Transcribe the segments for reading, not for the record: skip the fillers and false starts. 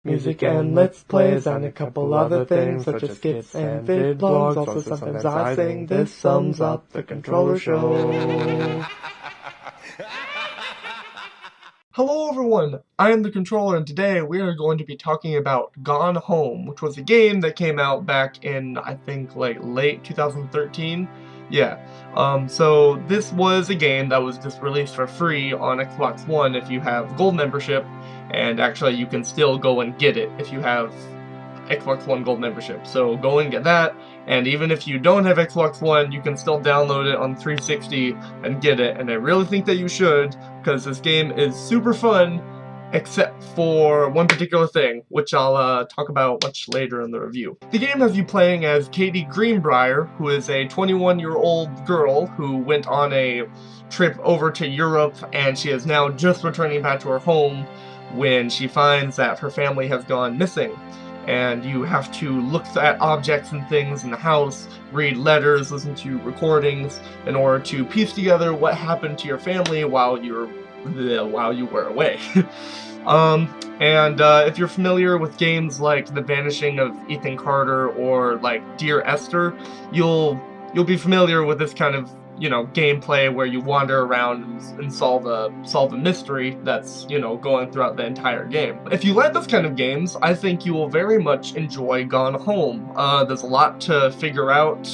music and let's plays, and a couple other things such as skits and vid blogs. Also sometimes I sing. This sums up the Controller Show. Hello everyone, I am the Controller, and today we are going to be talking about Gone Home, which was a game that came out back in, I think, like, late 2013. Yeah, so this was a game that was just released for free on Xbox One if you have Gold membership, and actually you can still go and get it if you have Xbox One Gold membership. So go and get that, and even if you don't have Xbox One, you can still download it on 360 and get it, and I really think that you should, because this game is super fun, except for one particular thing, which I'll talk about much later in the review. The game has you playing as Katie Greenbrier, who is a 21-year-old girl who went on a trip over to Europe, and she is now just returning back to her home when she finds that her family has gone missing. And you have to look at objects and things in the house, read letters, listen to recordings, in order to piece together what happened to your family while you were away. If you're familiar with games like The Vanishing of Ethan Carter or like Dear Esther, you'll be familiar with this kind of, you know, gameplay where you wander around and solve a mystery that's, you know, going throughout the entire game. If you like those kind of games, I think you will very much enjoy Gone Home. There's a lot to figure out.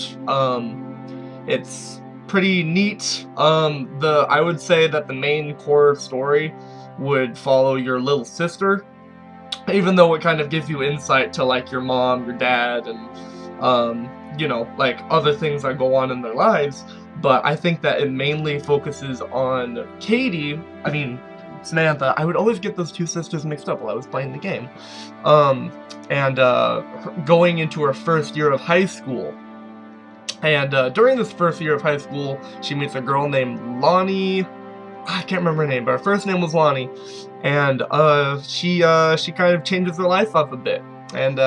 It's pretty neat. I would say that the main core story would follow your little sister, even though it kind of gives you insight to like your mom, your dad, and you know, like other things that go on in their lives. But I think that it mainly focuses on Katie, Samantha. I would always get those two sisters mixed up while I was playing the game. Going into her first year of high school. And during this first year of high school, she meets a girl named Lonnie. I can't remember her name, but her first name was Lonnie. And she kind of changes her life up a bit. And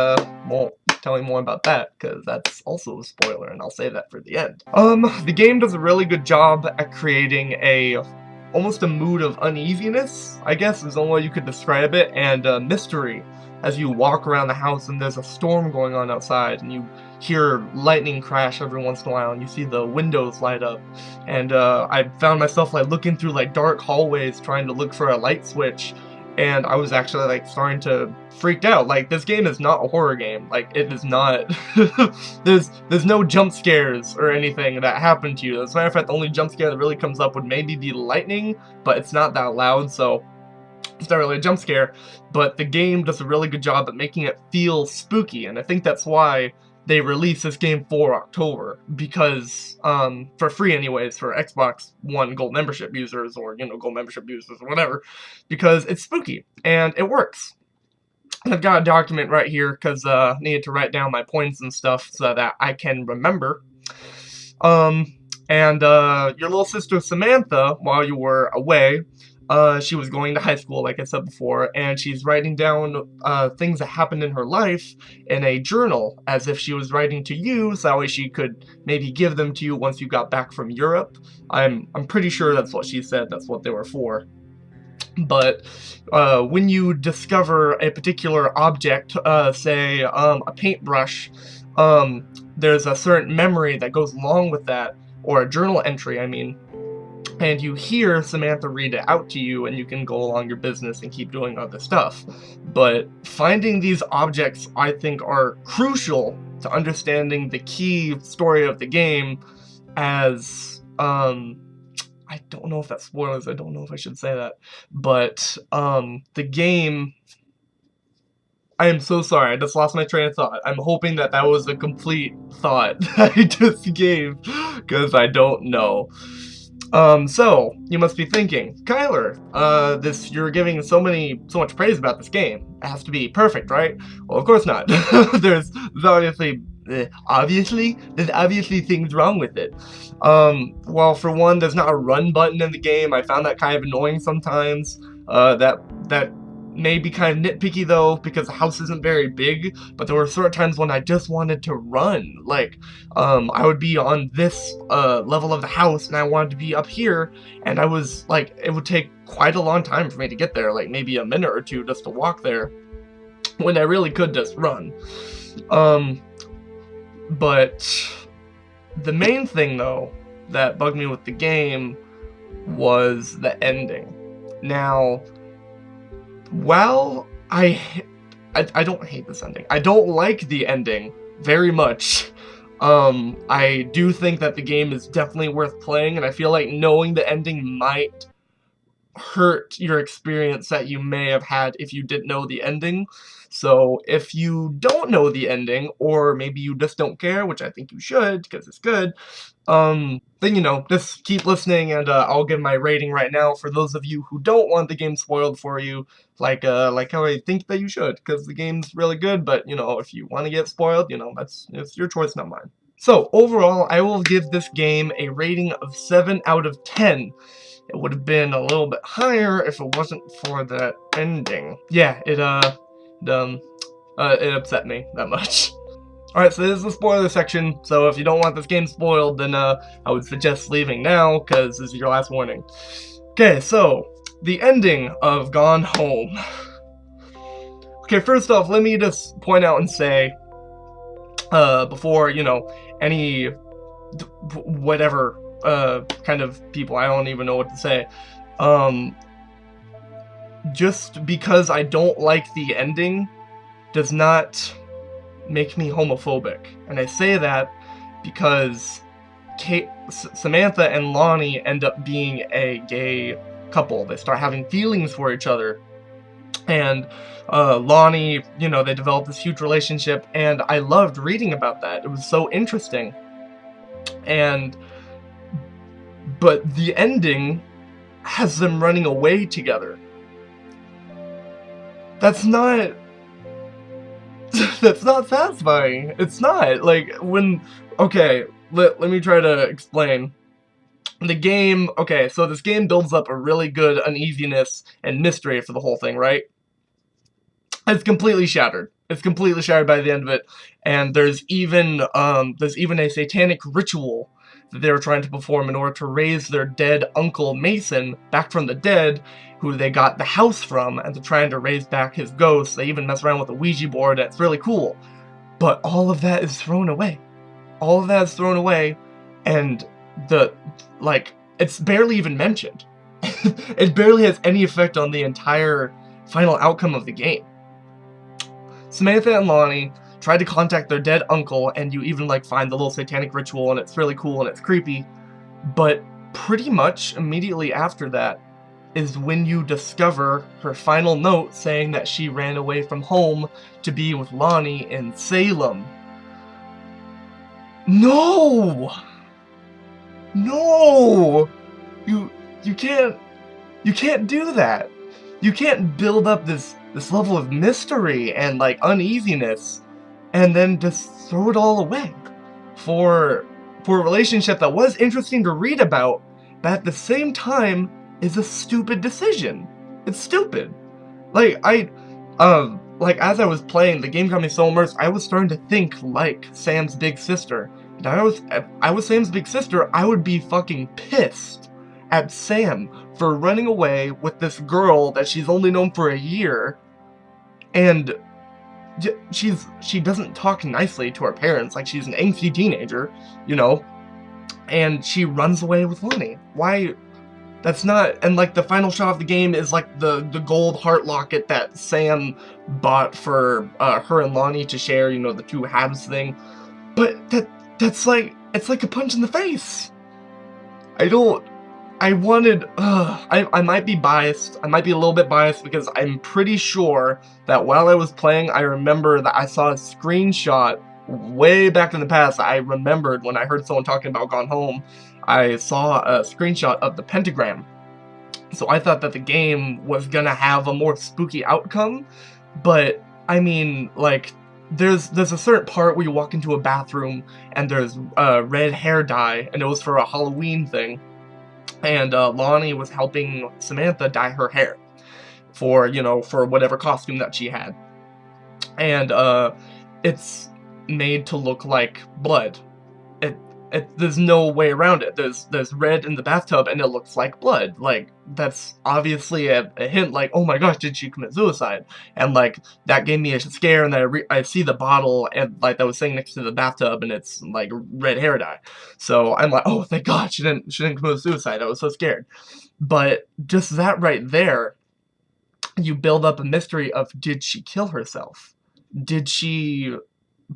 won't tell you more about that, because that's also a spoiler, and I'll save that for the end. The game does a really good job at creating almost a mood of uneasiness, I guess is the only way you could describe it, and mystery as you walk around the house and there's a storm going on outside, and you hear lightning crash every once in a while, and you see the windows light up. And I found myself like looking through like dark hallways trying to look for a light switch, and I was actually like starting to freak out. Like, this game is not a horror game. Like, it is not. there's no jump scares or anything that happen to you. As a matter of fact, the only jump scare that really comes up would maybe be lightning, but it's not that loud, so it's not really a jump scare. But the game does a really good job at making it feel spooky, and I think that's why they released this game for October, because, for free anyways, for Xbox One Gold membership users, or, you know, Gold membership users, or whatever, because it's spooky, and it works. I've got a document right here, because I needed to write down my points and stuff, so that I can remember. Your little sister Samantha, while you were away, she was going to high school, like I said before, and she's writing down things that happened in her life in a journal, as if she was writing to you, so that way she could maybe give them to you once you got back from Europe. I'm pretty sure that's what she said, that's what they were for. But when you discover a particular object, say a paintbrush, there's a certain memory that goes along with that, or a journal entry, I mean. And you hear Samantha read it out to you, and you can go along your business and keep doing other stuff. But finding these objects, I think, are crucial to understanding the key story of the game, as, I don't know if that's spoilers, I don't know if I should say that, but, the game, I am so sorry, I just lost my train of thought. I'm hoping that that was a complete thought that I just gave, because I don't know. So, you must be thinking, Kyler, you're giving so much praise about this game. It has to be perfect, right? Well, of course not. there's obviously things wrong with it. Well, for one, there's not a run button in the game. I found that kind of annoying sometimes. That may be kind of nitpicky though, because the house isn't very big, but there were certain times when I just wanted to run. Like, I would be on this level of the house, and I wanted to be up here, and I was like, it would take quite a long time for me to get there, like maybe a minute or two just to walk there. when I really could just run. But the main thing, though, that bugged me with the game was the ending. Now, while I don't hate this ending. I don't like the ending very much. I do think that the game is definitely worth playing, and I feel like knowing the ending might hurt your experience that you may have had if you didn't know the ending. So if you don't know the ending, or maybe you just don't care, which I think you should because it's good, then, you know, just keep listening, and I'll give my rating right now for those of you who don't want the game spoiled for you, like how I think that you should, because the game's really good. But, you know, if you want to get spoiled, you know, it's your choice, not mine. So overall, I will give this game a rating of 7 out of 10. It would have been a little bit higher if it wasn't for that ending. Yeah, it upset me that much. Alright, so this is the spoiler section, so if you don't want this game spoiled, then I would suggest leaving now, because this is your last warning. Okay, so, the ending of Gone Home. Okay, first off, let me just point out and say, before, you know, any whatever kind of people, I don't even know what to say, just because I don't like the ending does not make me homophobic. And I say that because Samantha and Lonnie end up being a gay couple. They start having feelings for each other. And Lonnie, you know, they develop this huge relationship, and I loved reading about that. It was so interesting. But the ending has them running away together. That's not satisfying. It's not. Like, okay, let me try to explain. The game, okay, so this game builds up a really good uneasiness and mystery for the whole thing, right? It's completely shattered. It's completely shattered by the end of it, and there's even a satanic ritual that they were trying to perform in order to raise their dead uncle Mason back from the dead, who they got the house from, and they're trying to raise back his ghost. They even mess around with a Ouija board, and it's really cool. But all of that is thrown away. All of that is thrown away, and it's barely even mentioned. It barely has any effect on the entire final outcome of the game. Samantha and Lonnie try to contact their dead uncle, and you even find the little satanic ritual, and it's really cool and it's creepy. But pretty much immediately after that is when you discover her final note saying that she ran away from home to be with Lonnie in Salem. No! No! You can't do that. You can't build up this level of mystery and uneasiness and then just throw it all away for a relationship that was interesting to read about, but at the same time is a stupid decision. It's stupid. As I was playing, the game got me so immersed, I was starting to think like Sam's big sister. And if I was Sam's big sister, I would be fucking pissed at Sam for running away with this girl that she's only known for a year, and she doesn't talk nicely to her parents, like she's an angsty teenager, you know, and she runs away with Lonnie. Why? That's not, and the final shot of the game is the gold heart locket that Sam bought for her and Lonnie to share, you know, the two halves thing. But it's like a punch in the face. I might be biased. I might be a little bit biased because I'm pretty sure that while I was playing, I remember that I saw a screenshot way back in the past. I remembered when I heard someone talking about Gone Home, I saw a screenshot of the pentagram. So I thought that the game was gonna have a more spooky outcome, but I mean, there's a certain part where you walk into a bathroom and there's red hair dye, and it was for a Halloween thing. And Lonnie was helping Samantha dye her hair for whatever costume that she had. And it's made to look like blood. there's no way around it. There's red in the bathtub and it looks like blood. Like, that's obviously a hint, like, oh my gosh, did she commit suicide? And like, that gave me a scare, and then I see the bottle and like that was sitting next to the bathtub, and it's like red hair dye. So I'm like, oh, thank God she didn't commit suicide. I was so scared. But just that right there, you build up a mystery of, did she kill herself? Did she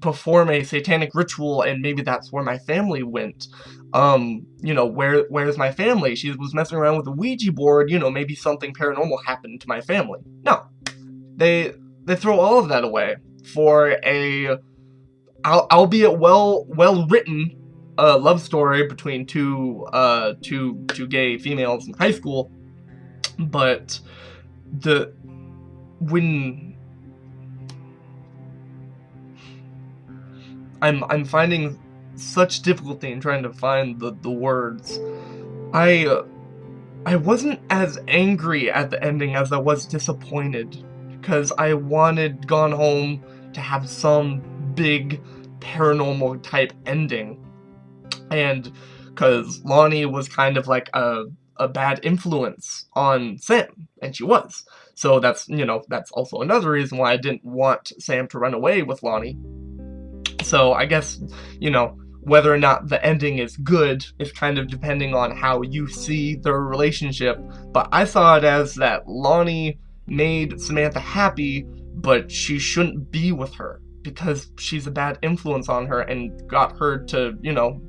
perform a satanic ritual, and maybe that's where my family went? You know, where's my family? She was messing around with a Ouija board, you know, maybe something paranormal happened to my family. No. They throw all of that away for a, albeit well written, love story between two gay females in high school. But when I'm finding such difficulty in trying to find the words. I wasn't as angry at the ending as I was disappointed, because I wanted Gone Home to have some big paranormal type ending, and because Lonnie was kind of like a bad influence on Sam, and she was. So that's, you know, that's also another reason why I didn't want Sam to run away with Lonnie. So I guess, you know, whether or not the ending is good is kind of depending on how you see their relationship. But I saw it as that Lonnie made Samantha happy, but she shouldn't be with her because she's a bad influence on her and got her to, you know,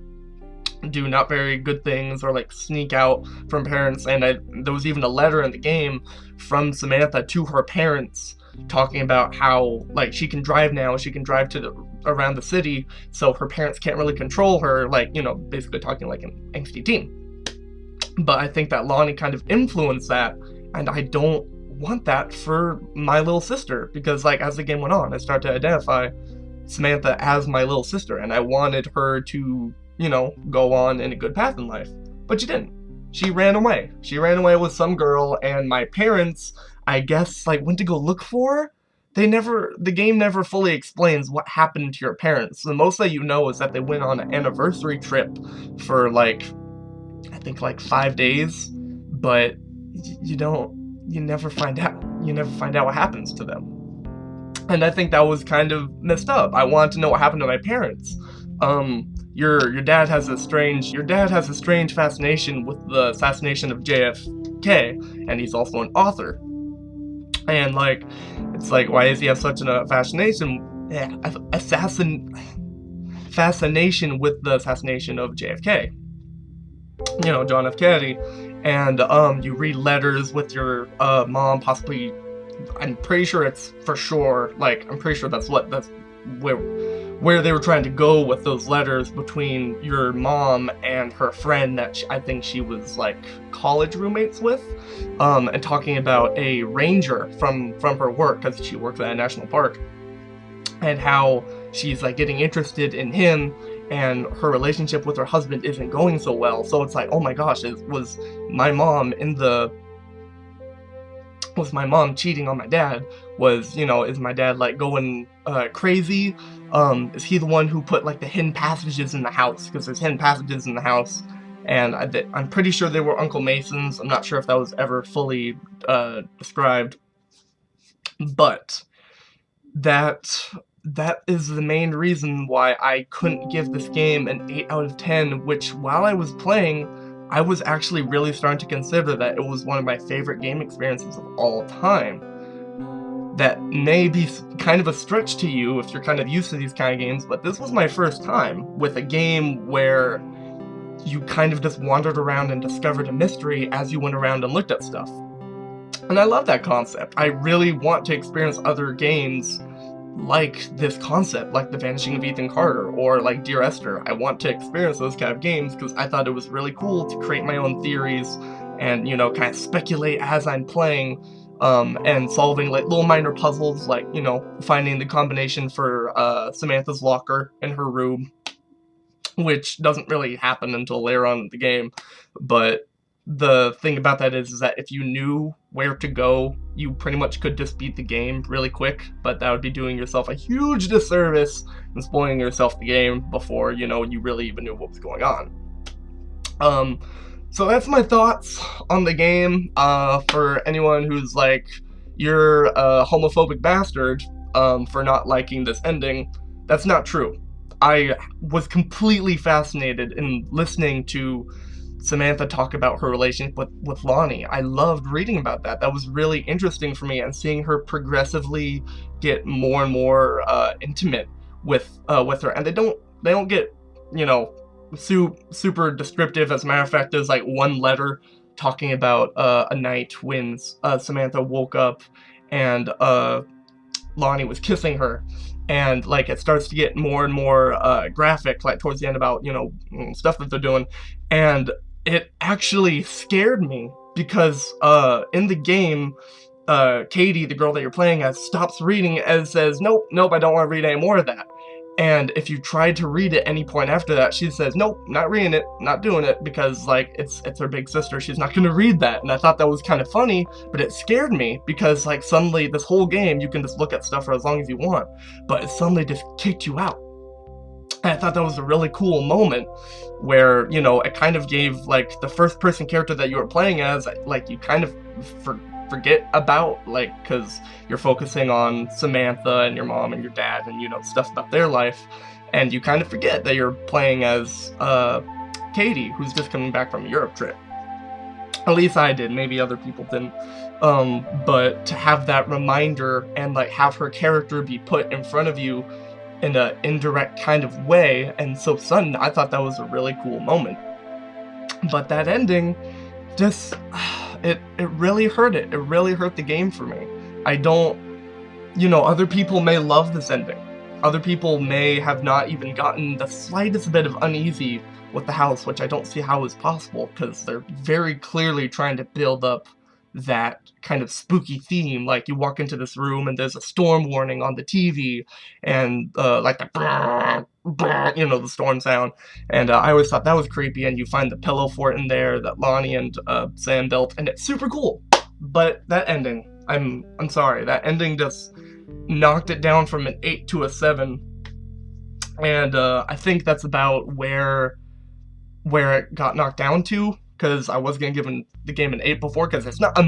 do not very good things or like sneak out from parents. And there was even a letter in the game from Samantha to her parents talking about how like she can drive now, she can drive around the city, so her parents can't really control her, like, you know, basically talking like an angsty teen. But I think that Lonnie kind of influenced that, and I don't want that for my little sister, because like as the game went on, I started to identify Samantha as my little sister, and I wanted her to, you know, go on in a good path in life. But she didn't. She ran away. She ran away with some girl, and my parents, I guess, like, went to go look for her. The game never fully explains what happened to your parents. The most that you know is that they went on an anniversary trip for, like, I think, like, 5 days. But you never find out. You never find out what happens to them. And I think that was kind of messed up. I wanted to know what happened to my parents. Your dad has a strange fascination with the assassination of JFK, and he's also an author. And like, it's like, why does he have such a fascination with the assassination of JFK? You know, John F. Kennedy. And you read letters with your mom, possibly. I'm pretty sure it's for sure. Like, I'm pretty sure that's where they were trying to go with those letters between your mom and her friend that I think she was like college roommates with, and talking about a ranger from her work, because she works at a national park, and how she's like getting interested in him, and her relationship with her husband isn't going so well. So it's like, oh my gosh, was my mom cheating on my dad? Is my dad like going crazy? Is he the one who put like the hidden passages in the house? Because there's hidden passages in the house, and I'm pretty sure they were Uncle Mason's. I'm not sure if that was ever fully described, but that is the main reason why I couldn't give this game an 8 out of 10, which while I was playing, I was actually really starting to consider that it was one of my favorite game experiences of all time. That may be kind of a stretch to you if you're kind of used to these kind of games, but this was my first time with a game where you kind of just wandered around and discovered a mystery as you went around and looked at stuff. And I love that concept. I really want to experience other games like this concept, like The Vanishing of Ethan Carter, or like Dear Esther. I want to experience those kind of games because I thought it was really cool to create my own theories and, you know, kind of speculate as I'm playing, and solving like little minor puzzles, like, you know, finding the combination for Samantha's locker in her room, which doesn't really happen until later on in the game. But the thing about that is that if you knew where to go, you pretty much could just beat the game really quick, but that would be doing yourself a huge disservice and spoiling yourself the game before, you know, you really even knew what was going on. So that's my thoughts on the game. For anyone who's like, you're a homophobic bastard for not liking this ending, that's not true. I was completely fascinated in listening to Samantha talk about her relationship with Lonnie. I loved reading about that. That was really interesting for me, and seeing her progressively get more and more intimate with her. And they don't get, you know, super descriptive. As a matter of fact, there's like one letter talking about a night when Samantha woke up and Lonnie was kissing her, and like it starts to get more and more graphic, like towards the end, about, you know, stuff that they're doing. And it actually scared me because in the game, Katie, the girl that you're playing as, stops reading and says, nope, I don't want to read any more of that. And if you tried to read at any point after that, she says, nope, not reading it, not doing it, because like it's her big sister, she's not gonna read that. And I thought that was kind of funny, but it scared me because like suddenly this whole game you can just look at stuff for as long as you want, but it suddenly just kicked you out. And I thought that was a really cool moment where, you know, it kind of gave like the first person character that you were playing as, like you kind of forget about, like, because you're focusing on Samantha and your mom and your dad and, you know, stuff about their life, and you kind of forget that you're playing as Katie, who's just coming back from a Europe trip. At least I did, maybe other people didn't. But to have that reminder and like have her character be put in front of you in an indirect kind of way and so sudden, I thought that was a really cool moment. But that ending just it really hurt it. It really hurt the game for me. I don't, you know, other people may love this ending. Other people may have not even gotten the slightest bit of uneasy with the house, which I don't see how is possible, because they're very clearly trying to build up that kind of spooky theme. Like you walk into this room and there's a storm warning on the TV, and like the you know, the storm sound, and I always thought that was creepy. And you find the pillow fort in there that Lonnie and Sam built, and it's super cool. But that ending, I'm sorry, that ending just knocked it down from an 8 to a 7, and I think that's about where it got knocked down to, because I was gonna give the game an 8 before, because it's not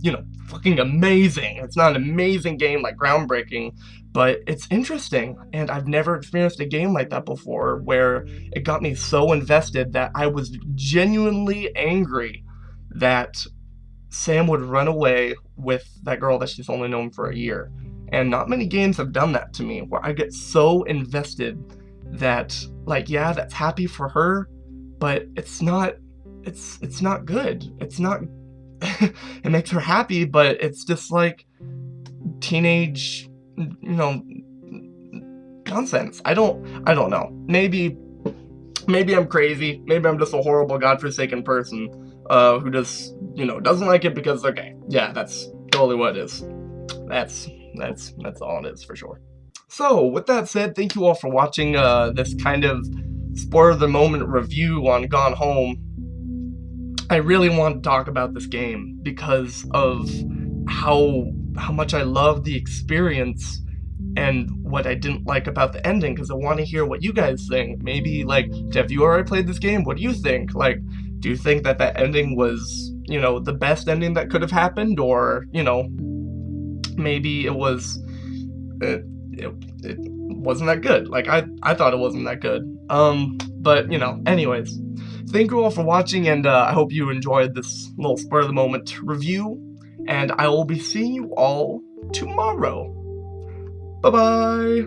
you know, fucking amazing. It's not an amazing game, like groundbreaking, but it's interesting, and I've never experienced a game like that before, where it got me so invested that I was genuinely angry that Sam would run away with that girl that she's only known for a year. And not many games have done that to me, where I get so invested that, like, yeah, that's happy for her, but it's not good. It's not it makes her happy, but it's just like teenage, you know, nonsense. I don't know. Maybe I'm crazy. Maybe I'm just a horrible, godforsaken person who just, you know, doesn't like it because they're gay. Yeah, that's totally what it is. That's all it is for sure. So with that said, thank you all for watching this kind of spoiler of the moment review on Gone Home. I really want to talk about this game because of how much I love the experience and what I didn't like about the ending, because I want to hear what you guys think. Maybe, like, Jeff, you already played this game, what do you think? Like, do you think that ending was, you know, the best ending that could have happened, or, you know, maybe it was it wasn't that good? Like, I thought it wasn't that good. But, you know, anyways, thank you all for watching, and I hope you enjoyed this little spur of the moment review, and I will be seeing you all tomorrow. Bye-bye!